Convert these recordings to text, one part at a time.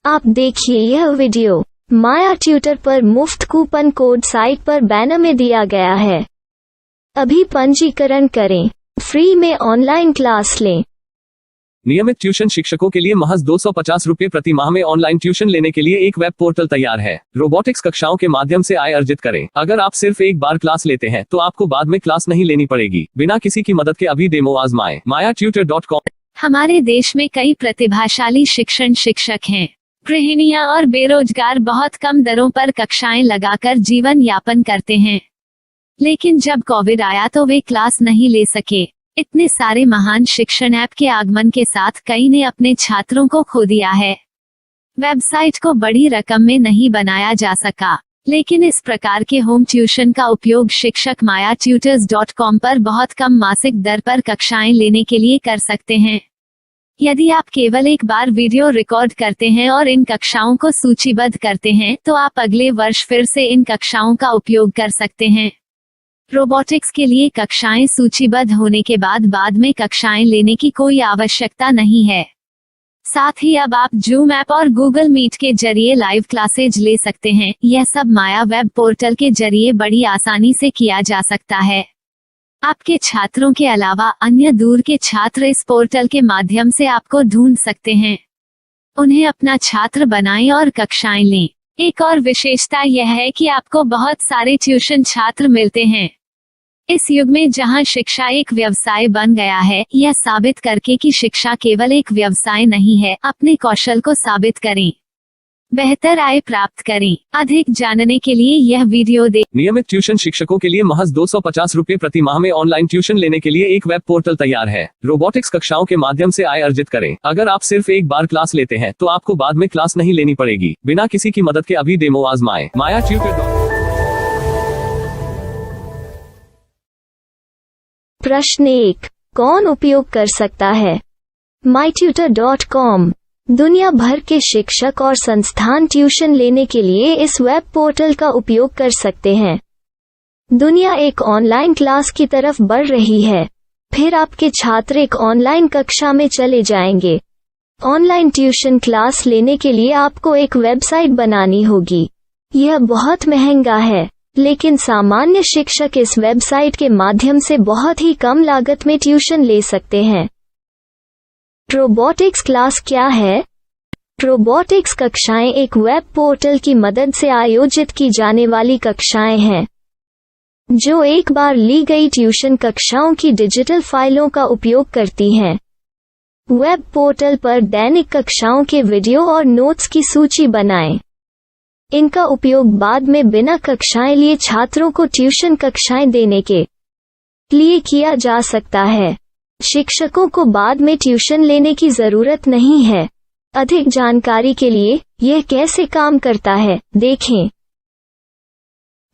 आप देखिए यह वीडियो माया ट्यूटर पर मुफ्त कूपन कोड साइट पर बैनर में दिया गया है। अभी पंजीकरण करें, फ्री में ऑनलाइन क्लास लें। नियमित ट्यूशन शिक्षकों के लिए महज 250 रुपये प्रति माह में ऑनलाइन ट्यूशन लेने के लिए एक वेब पोर्टल तैयार है। रोबोटिक्स कक्षाओं के माध्यम से आय अर्जित करें। अगर आप सिर्फ एक बार क्लास लेते हैं तो आपको बाद में क्लास नहीं लेनी पड़ेगी। बिना किसी की मदद के अभी डेमो आजमाएं। mayatutor.com। हमारे देश में कई प्रतिभाशाली शिक्षक हैं। गृहिणियां और बेरोजगार बहुत कम दरों पर कक्षाएं लगाकर जीवन यापन करते हैं, लेकिन जब कोविड आया तो वे क्लास नहीं ले सके। इतने सारे महान शिक्षण ऐप के आगमन के साथ कई ने अपने छात्रों को खो दिया है। वेबसाइट को बड़ी रकम में नहीं बनाया जा सका, लेकिन इस प्रकार के होम ट्यूशन का उपयोग शिक्षक mayatutors.com पर बहुत कम मासिक दर पर कक्षाएं लेने के लिए कर सकते हैं। यदि आप केवल एक बार वीडियो रिकॉर्ड करते हैं और इन कक्षाओं को सूचीबद्ध करते हैं तो आप अगले वर्ष फिर से इन कक्षाओं का उपयोग कर सकते हैं। रोबोटिक्स के लिए कक्षाएं सूचीबद्ध होने के बाद में कक्षाएं लेने की कोई आवश्यकता नहीं है। साथ ही अब आप जूम ऐप और गूगल मीट के जरिए लाइव क्लासेज ले सकते हैं। यह सब माया वेब पोर्टल के जरिए बड़ी आसानी से किया जा सकता है। आपके छात्रों के अलावा अन्य दूर के छात्र इस पोर्टल के माध्यम से आपको ढूंढ सकते हैं। उन्हें अपना छात्र बनाएं और कक्षाएं लें। एक और विशेषता यह है कि आपको बहुत सारे ट्यूशन छात्र मिलते हैं। इस युग में जहां शिक्षा एक व्यवसाय बन गया है, यह साबित करके कि शिक्षा केवल एक व्यवसाय नहीं है, अपने कौशल को साबित करें, बेहतर आय प्राप्त करें। अधिक जानने के लिए यह वीडियो देखें। नियमित ट्यूशन शिक्षकों के लिए महज 250 रुपये प्रति माह में ऑनलाइन ट्यूशन लेने के लिए एक वेब पोर्टल तैयार है। रोबोटिक्स कक्षाओं के माध्यम से आय अर्जित करें। अगर आप सिर्फ एक बार क्लास लेते हैं तो आपको बाद में क्लास नहीं लेनी पड़ेगी। बिना किसी की मदद के अभी डेमो आजमाएं। mayatutor.com। प्रश्न 1, कौन उपयोग कर सकता है? mytutor.com। दुनिया भर के शिक्षक और संस्थान ट्यूशन लेने के लिए इस वेब पोर्टल का उपयोग कर सकते हैं। दुनिया एक ऑनलाइन क्लास की तरफ बढ़ रही है। फिर आपके छात्र एक ऑनलाइन कक्षा में चले जाएंगे। ऑनलाइन ट्यूशन क्लास लेने के लिए आपको एक वेबसाइट बनानी होगी। यह बहुत महंगा है, लेकिन सामान्य शिक्षक इस वेबसाइट के माध्यम से बहुत ही कम लागत में ट्यूशन ले सकते हैं। रोबोटिक्स क्लास क्या है? रोबोटिक्स कक्षाएं एक वेब पोर्टल की मदद से आयोजित की जाने वाली कक्षाएं हैं, जो एक बार ली गई ट्यूशन कक्षाओं की डिजिटल फाइलों का उपयोग करती हैं। वेब पोर्टल पर दैनिक कक्षाओं के वीडियो और नोट्स की सूची बनाएं। इनका उपयोग बाद में बिना कक्षाएं लिए छात्रों को ट्यूशन कक्षाएं देने के लिए किया जा सकता है। शिक्षकों को बाद में ट्यूशन लेने की जरूरत नहीं है। अधिक जानकारी के लिए यह कैसे काम करता है, देखें।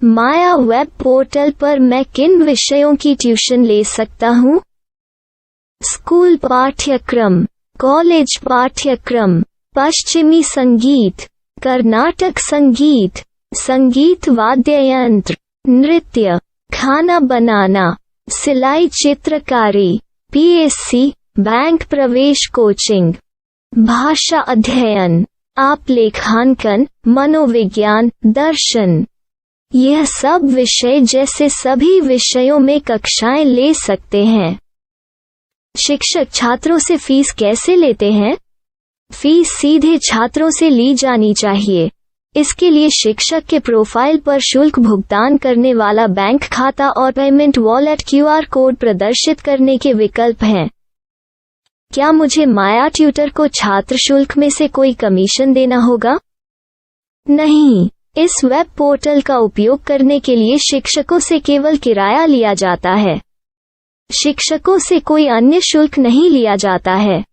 माया वेब पोर्टल पर मैं किन विषयों की ट्यूशन ले सकता हूँ? स्कूल पाठ्यक्रम, कॉलेज पाठ्यक्रम, पश्चिमी संगीत, कर्नाटक संगीत, संगीत वाद्य यंत्र, नृत्य, खाना बनाना, सिलाई चित्रकारी, PSC, बैंक प्रवेश कोचिंग, भाषा अध्ययन, आप लेखांकन, मनोविज्ञान, दर्शन। यह सब विषय जैसे सभी विषयों में कक्षाएं ले सकते हैं। शिक्षक छात्रों से फीस कैसे लेते हैं? फीस सीधे छात्रों से ली जानी चाहिए। इसके लिए शिक्षक के प्रोफाइल पर शुल्क भुगतान करने वाला बैंक खाता और पेमेंट वॉलेट QR कोड प्रदर्शित करने के विकल्प हैं। क्या मुझे माया ट्यूटर को छात्र शुल्क में से कोई कमीशन देना होगा? नहीं, इस वेब पोर्टल का उपयोग करने के लिए शिक्षकों से केवल किराया लिया जाता है। शिक्षकों से कोई अन्य शुल्क नहीं लिया जाता है।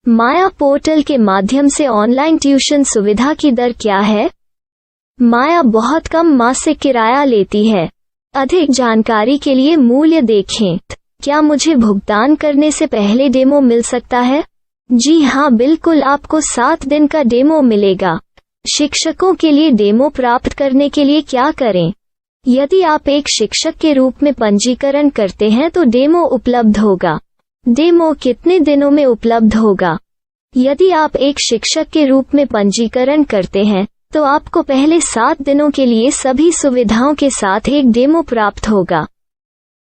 माया पोर्टल के माध्यम से ऑनलाइन ट्यूशन सुविधा की दर क्या है? माया बहुत कम मासिक किराया लेती है। अधिक जानकारी के लिए मूल्य देखें। क्या मुझे भुगतान करने से पहले डेमो मिल सकता है? जी हाँ, बिल्कुल, आपको 7 दिन का डेमो मिलेगा। शिक्षकों के लिए डेमो प्राप्त करने के लिए क्या करें? यदि आप एक शिक्षक के रूप में पंजीकरण करते हैं तो डेमो उपलब्ध होगा। डेमो कितने दिनों में उपलब्ध होगा? यदि आप एक शिक्षक के रूप में पंजीकरण करते हैं तो आपको पहले 7 दिनों के लिए सभी सुविधाओं के साथ एक डेमो प्राप्त होगा।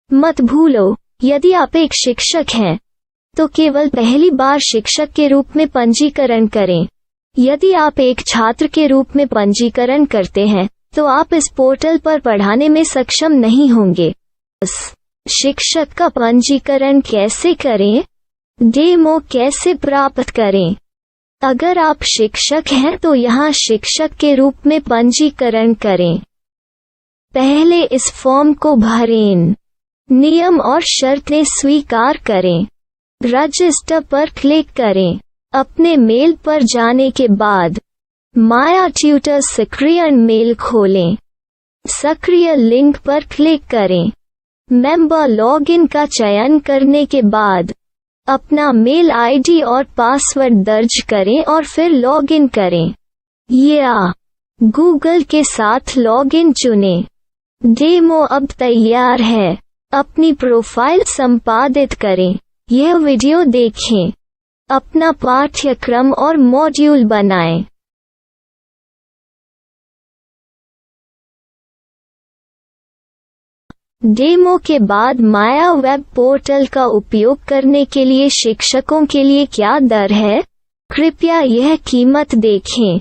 मत भूलो, यदि आप एक शिक्षक हैं तो केवल पहली बार शिक्षक के रूप में पंजीकरण करें। यदि आप एक छात्र के रूप में पंजीकरण करते हैं तो आप इस पोर्टल पर पढ़ाने में सक्षम नहीं होंगे। शिक्षक का पंजीकरण कैसे करें? डेमो कैसे प्राप्त करें? अगर आप शिक्षक हैं तो यहाँ शिक्षक के रूप में पंजीकरण करें। पहले इस फॉर्म को भरें। नियम और शर्तें स्वीकार करें। रजिस्टर पर क्लिक करें। अपने मेल पर जाने के बाद माया ट्यूटर सक्रिय मेल खोलें। सक्रिय लिंक पर क्लिक करें। मेंबर लॉगिन का चयन करने के बाद अपना मेल आईडी और पासवर्ड दर्ज करें और फिर लॉगिन करें या गूगल के साथ लॉगिन चुनें। डेमो अब तैयार है। अपनी प्रोफाइल संपादित करें। यह वीडियो देखें। अपना पाठ्यक्रम और मॉड्यूल बनाएं। डेमो के बाद माया वेब पोर्टल का उपयोग करने के लिए शिक्षकों के लिए क्या दर है? कृपया यह कीमत देखें।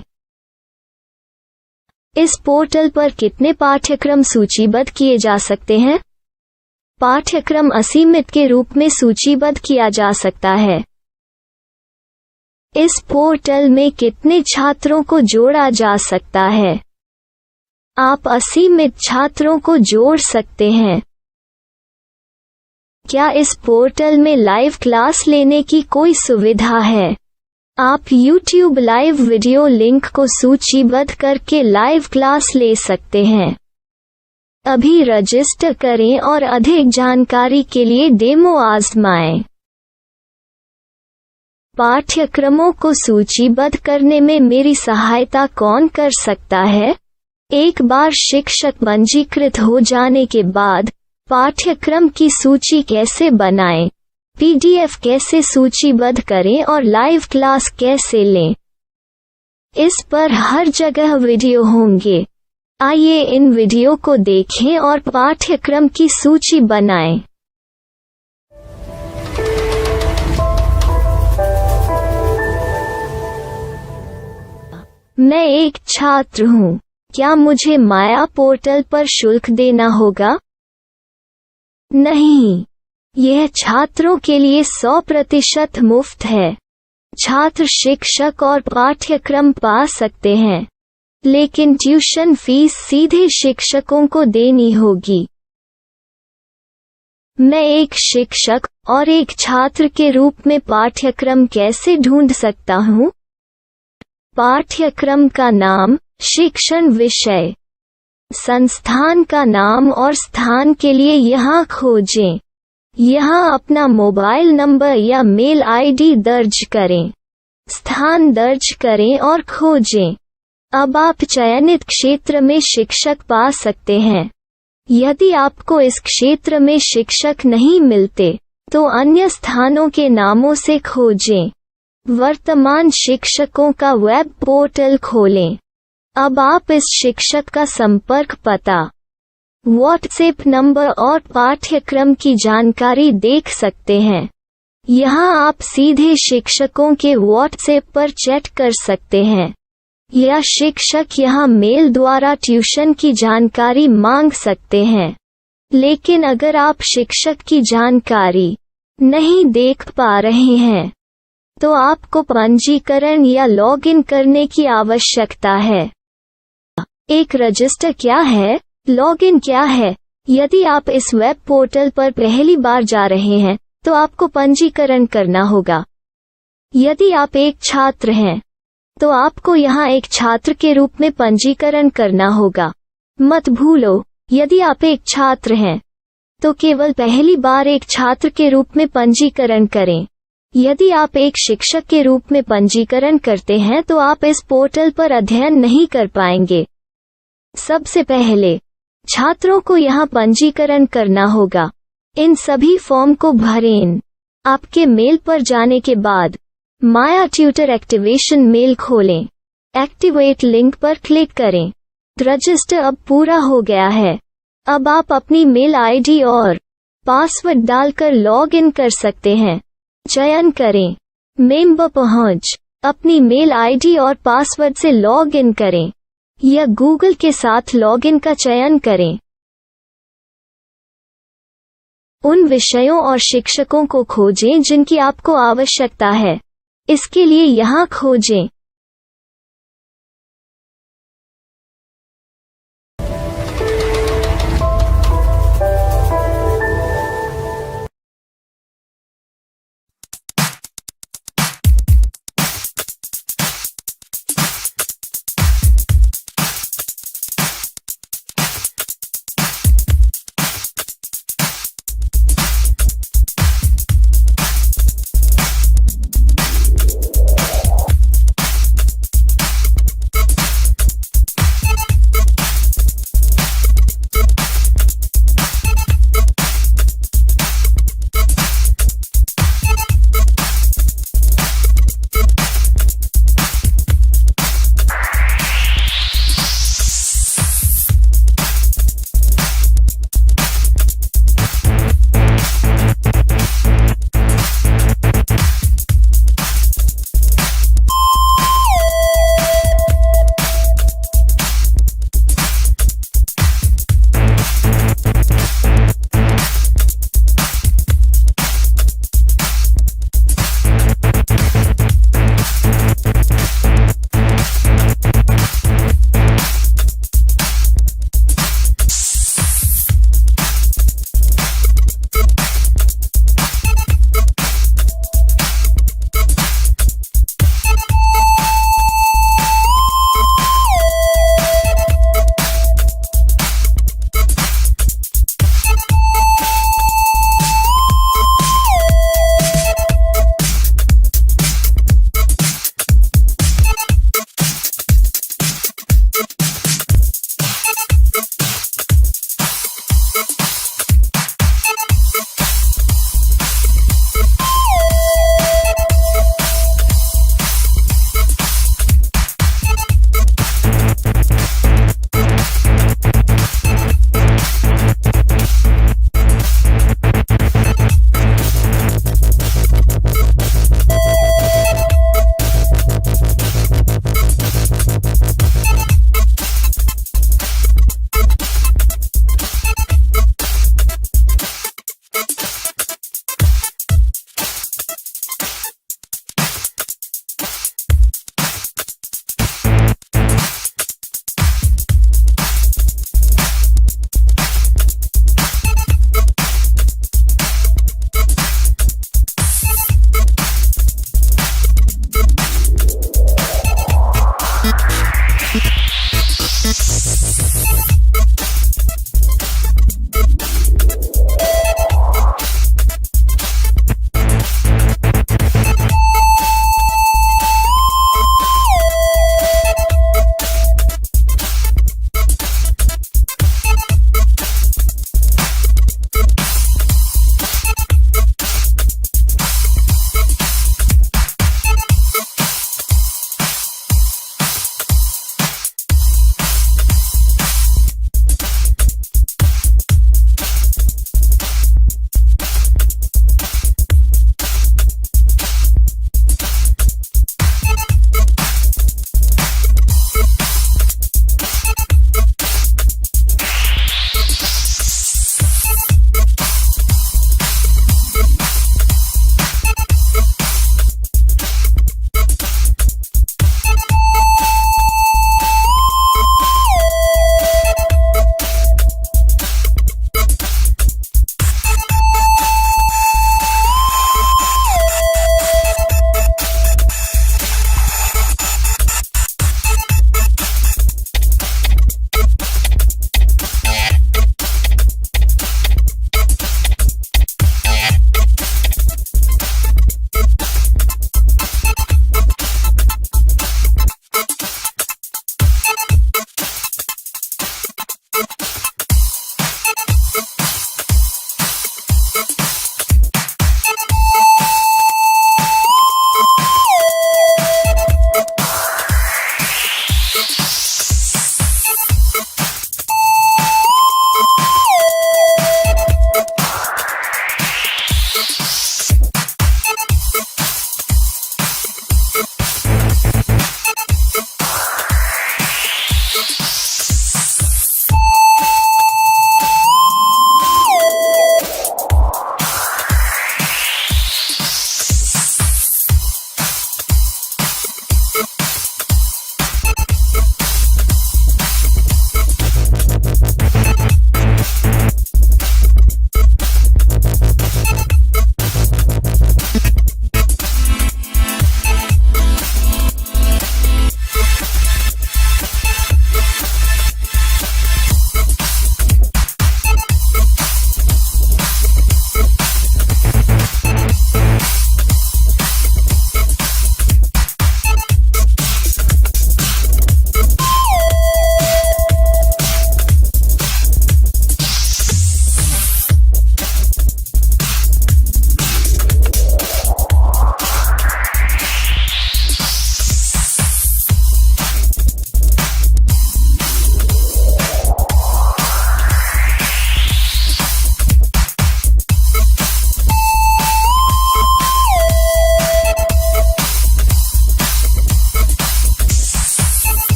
इस पोर्टल पर कितने पाठ्यक्रम सूचीबद्ध किए जा सकते हैं? पाठ्यक्रम असीमित के रूप में सूचीबद्ध किया जा सकता है। इस पोर्टल में कितने छात्रों को जोड़ा जा सकता है? आप असीमित छात्रों को जोड़ सकते हैं। क्या इस पोर्टल में लाइव क्लास लेने की कोई सुविधा है? आप YouTube लाइव वीडियो लिंक को सूचीबद्ध करके लाइव क्लास ले सकते हैं। अभी रजिस्टर करें और अधिक जानकारी के लिए डेमो आजमाएं। पाठ्यक्रमों को सूचीबद्ध करने में मेरी सहायता कौन कर सकता है? एक बार शिक्षक पंजीकृत हो जाने के बाद पाठ्यक्रम की सूची कैसे बनाएं, PDF कैसे सूचीबद्ध करें और लाइव क्लास कैसे लें, इस पर हर जगह वीडियो होंगे। आइए इन वीडियो को देखें और पाठ्यक्रम की सूची बनाएं। मैं एक छात्र हूँ। क्या मुझे माया पोर्टल पर शुल्क देना होगा? नहीं, यह छात्रों के लिए 100% मुफ्त है। छात्र शिक्षक और पाठ्यक्रम पा सकते हैं, लेकिन ट्यूशन फीस सीधे शिक्षकों को देनी होगी। मैं एक शिक्षक और एक छात्र के रूप में पाठ्यक्रम कैसे ढूंढ सकता हूँ? पाठ्यक्रम का नाम, शिक्षण विषय, संस्थान का नाम और स्थान के लिए यहाँ खोजें। यहाँ अपना मोबाइल नंबर या मेल आईडी दर्ज करें। स्थान दर्ज करें और खोजें। अब आप चयनित क्षेत्र में शिक्षक पा सकते हैं। यदि आपको इस क्षेत्र में शिक्षक नहीं मिलते तो अन्य स्थानों के नामों से खोजें। वर्तमान शिक्षकों का वेब पोर्टल खोलें। अब आप इस शिक्षक का संपर्क पता, व्हाट्सएप नंबर और पाठ्यक्रम की जानकारी देख सकते हैं। यहाँ आप सीधे शिक्षकों के व्हाट्सएप पर चैट कर सकते हैं या शिक्षक यहाँ मेल द्वारा ट्यूशन की जानकारी मांग सकते हैं। लेकिन अगर आप शिक्षक की जानकारी नहीं देख पा रहे हैं तो आपको पंजीकरण या लॉगिन करने की आवश्यकता है। एक रजिस्टर क्या है? लॉगिन क्या है? यदि आप इस वेब पोर्टल पर पहली बार जा रहे हैं तो आपको पंजीकरण करना होगा। यदि आप एक छात्र हैं तो आपको यहाँ एक छात्र के रूप में पंजीकरण करना होगा। मत भूलो, यदि आप एक छात्र हैं तो केवल पहली बार एक छात्र के रूप में पंजीकरण करें। यदि आप एक शिक्षक के रूप में पंजीकरण करते हैं तो आप इस पोर्टल पर अध्ययन नहीं कर पाएंगे। सबसे पहले छात्रों को यहाँ पंजीकरण करना होगा। इन सभी फॉर्म को भरें। आपके मेल पर जाने के बाद माया ट्यूटर एक्टिवेशन मेल खोलें। एक्टिवेट लिंक पर क्लिक करें। रजिस्टर अब पूरा हो गया है। अब आप अपनी मेल आईडी और पासवर्ड डालकर लॉग इन कर सकते हैं। चयन करें मेंबर पहुंच। अपनी मेल आईडी और पासवर्ड से लॉग इन करें या गूगल के साथ लॉग इन का चयन करें। उन विषयों और शिक्षकों को खोजें जिनकी आपको आवश्यकता है। इसके लिए यहाँ खोजें।